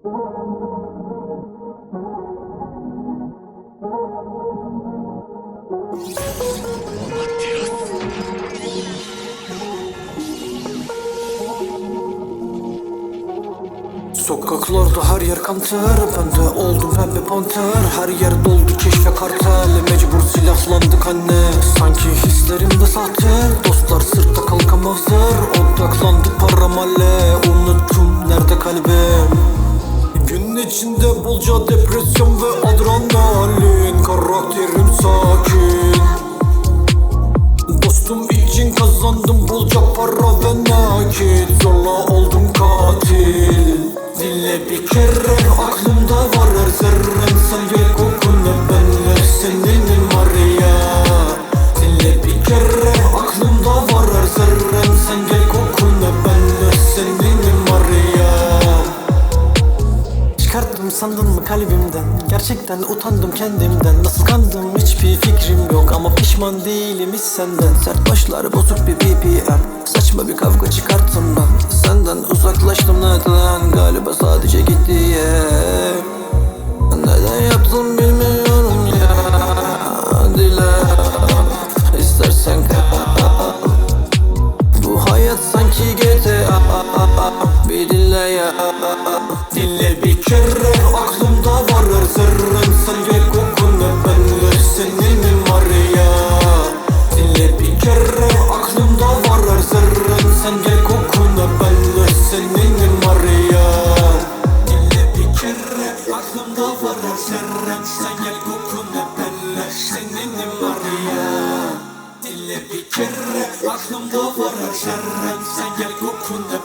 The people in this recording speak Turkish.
Sokaklarda her yer kanter, ben de oldum pembe panter. Her yer doldu keşfe kartel, mecbur silahlandık anne. Sanki hislerimde sahte, dostlar sırtta kalkamazlar. Odaklandık para malle, unuttum nerede kalbim. Gün içinde bolca depresyon ve adrenalin. Karakterim sakin, dostum için kazandım bolca para ve nakit. Zorla oldum katil. Dinle bir kere, aklımda var her zerrem. Sen gel kokuna, benle seninim Maria. Dinle bir kere, aklımda var her zerrem. Sen gel kokuna, benle seninim Maria. Çıkarttım sandın mı kalbimden? Gerçekten utandım kendimden. Nasıl kandım hiçbir fikrim yok, ama pişman değilim hiç senden. Sert başlar bozuk bir BPM, saçma bir kavga çıkarttım ben. Senden uzaklaştım neden? Galiba sadece gitti neden yaptım bilmiyorum ya. Dile istersen kal, bu hayat sanki GTA. Bir dinle ya, dinle bir kere, aklımda var her zerrem. Sen gel kokuna, benle seninim Maria. Dinle bir kere, aklımda var her zerrem. Sen gel kokuna, benle seninim Maria. Dinle bir kere, aklımda var her zerrem. Sen gel kokuna, benle seninim Maria. Dinle bir kere, aklımda var her zerrem. Sen gel kokuna,